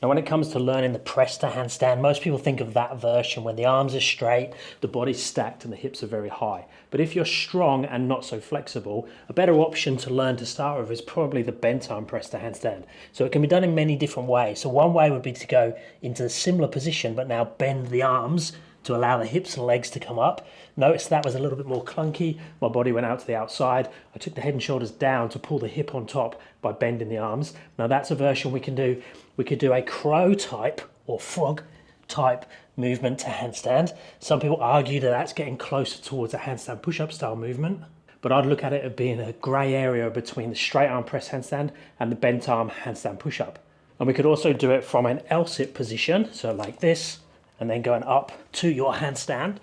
Now when it comes to learning the press to handstand, most people think of that version when the arms are straight, the body's stacked and the hips are very high. But if you're strong and not so flexible, a better option to learn to start with is probably the bent arm press to handstand. So it can be done in many different ways. So one way would be to go into a similar position but now bend the arms to allow the hips and legs to come up. Notice that was a little bit more clunky. My body went out to the outside. I took the head and shoulders down to pull the hip on top by bending the arms. Now that's a version we can do. We could do a crow type or frog type movement to handstand. Some people argue that that's getting closer towards a handstand push-up style movement, but I'd look at it as being a grey area between the straight arm press handstand and the bent arm handstand push-up. And we could also do it from an L-sit position, so like this, and then going up to your handstand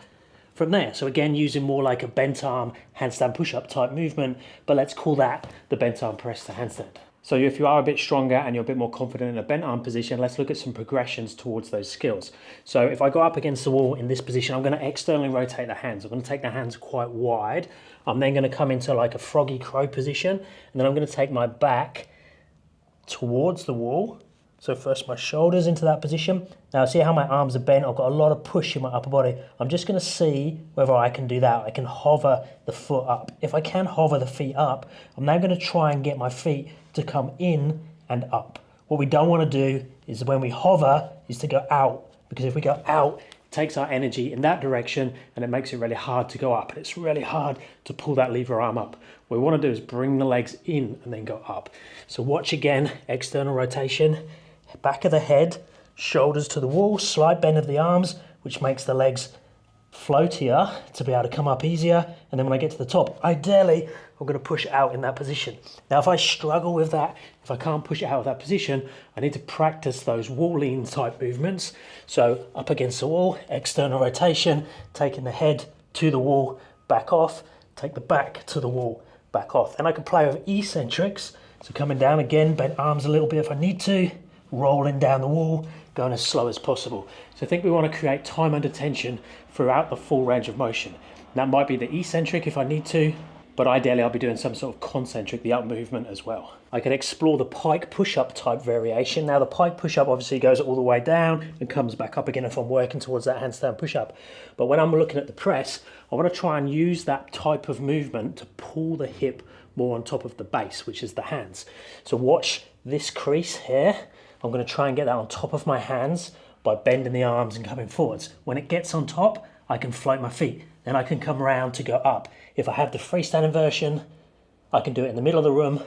from there. So again, using more like a bent arm handstand push-up type movement, but let's call that the bent arm press to handstand. So if you are a bit stronger and you're a bit more confident in a bent arm position, let's look at some progressions towards those skills. So if I go up against the wall in this position, I'm going to externally rotate the hands. I'm going to take the hands quite wide. I'm then going to come into like a froggy crow position, and then I'm going to take my back towards the wall. So first my shoulders into that position. Now see how my arms are bent? I've got a lot of push in my upper body. I'm just going to see whether I can do that. I can hover the foot up. If I can hover the feet up, I'm now going to try and get my feet to come in and up. What we don't want to do is when we hover is to go out, because if we go out, it takes our energy in that direction and it makes it really hard to go up. And it's really hard to pull that lever arm up. What we want to do is bring the legs in and then go up. So watch again, external rotation, back of the head, shoulders to the wall, slight bend of the arms, which makes the legs floatier to be able to come up easier. And then when I get to the top, ideally, I'm going to push out in that position. Now, if I struggle with that, if I can't push it out of that position, I need to practice those wall lean type movements. So up against the wall, external rotation, taking the head to the wall, back off, take the back to the wall, back off. And I can play with eccentrics. So coming down again, bent arms a little bit if I need to, rolling down the wall, going as slow as possible. So I think we want to create time under tension throughout the full range of motion. That might be the eccentric if I need to, but ideally I'll be doing some sort of concentric, the up movement as well. I can explore the pike push-up type variation. Now the pike push-up obviously goes all the way down and comes back up again if I'm working towards that handstand push-up. But when I'm looking at the press, I want to try and use that type of movement to pull the hip more on top of the base, which is the hands. So watch this crease here. I'm going to try and get that on top of my hands by bending the arms and coming forwards. When it gets on top, I can float my feet. Then I can come around to go up. If I have the freestanding version, I can do it in the middle of the room,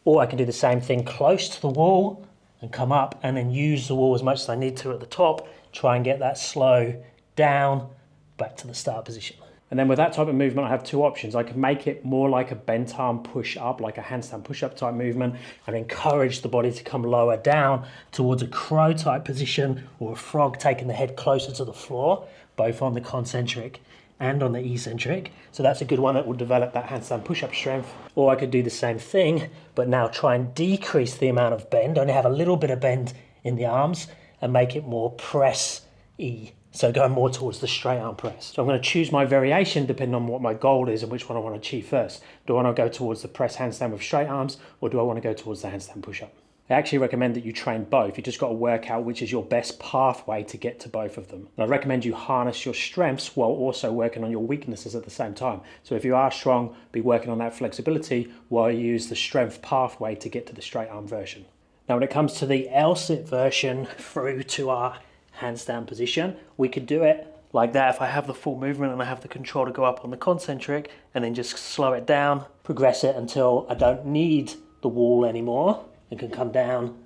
or I can do the same thing close to the wall and come up and then use the wall as much as I need to at the top, try and get that slow down back to the start position. And then with that type of movement, I have two options. I can make it more like a bent arm push up, like a handstand push up type movement, and encourage the body to come lower down towards a crow type position or a frog, taking the head closer to the floor, both on the concentric and on the eccentric. So that's a good one that will develop that handstand push up strength. Or I could do the same thing, but now try and decrease the amount of bend, only have a little bit of bend in the arms and make it more press-y. So going more towards the straight arm press. So I'm going to choose my variation depending on what my goal is and which one I want to achieve first. Do I want to go towards the press handstand with straight arms, or do I want to go towards the handstand push-up? I actually recommend that you train both. You just got to work out which is your best pathway to get to both of them. And I recommend you harness your strengths while also working on your weaknesses at the same time. So if you are strong, be working on that flexibility while you use the strength pathway to get to the straight arm version. Now when it comes to the L-sit version through to our handstand position, we could do it like that if I have the full movement and I have the control to go up on the concentric and then just slow it down, progress it until I don't need the wall anymore and can come down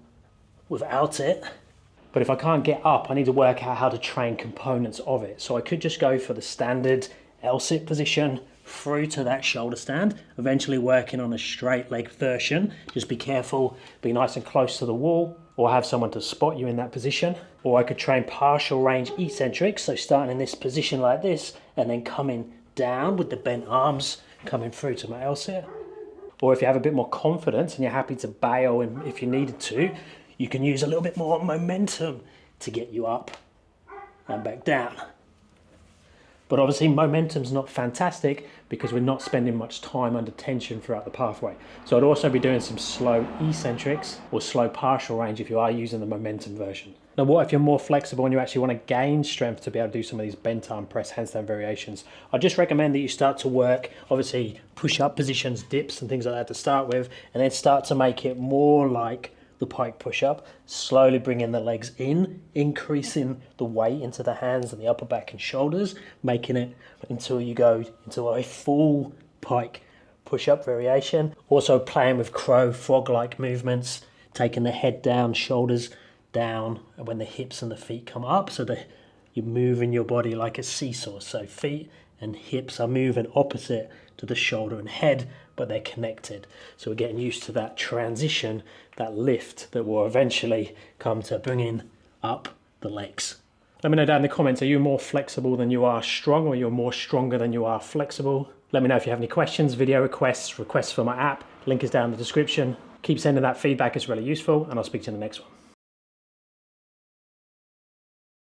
without it. But if I can't get up, I need to work out how to train components of it. So I could just go for the standard L-sit position through to that shoulder stand, eventually working on a straight leg version. Just be careful, be nice and close to the wall, or have someone to spot you in that position. Or I could train partial range eccentrics, so starting in this position like this and then coming down with the bent arms coming through to my L-sit. Or if you have a bit more confidence and you're happy to bail if you needed to, you can use a little bit more momentum to get you up and back down. But obviously momentum's not fantastic because we're not spending much time under tension throughout the pathway. So I'd also be doing some slow eccentrics or slow partial range if you are using the momentum version. Now what if you're more flexible and you actually want to gain strength to be able to do some of these bent arm press handstand variations? I just recommend that you start to work, obviously push up positions, dips and things like that to start with, and then start to make it more like the pike push up, slowly bringing the legs in, increasing the weight into the hands and the upper back and shoulders, making it until you go into a full pike push up variation. Also playing with crow, frog-like movements, taking the head down, shoulders down, and when the hips and the feet come up, so that you're moving your body like a seesaw. So feet and hips are moving opposite to the shoulder and head, but they're connected. So we're getting used to that transition, that lift that will eventually come to bringing up the legs. Let me know down in the comments, are you more flexible than you are strong, or you're more stronger than you are flexible? Let me know if you have any questions, video requests for my app. Link is down in the description. Keep sending that feedback, it's really useful, and I'll speak to you in the next one.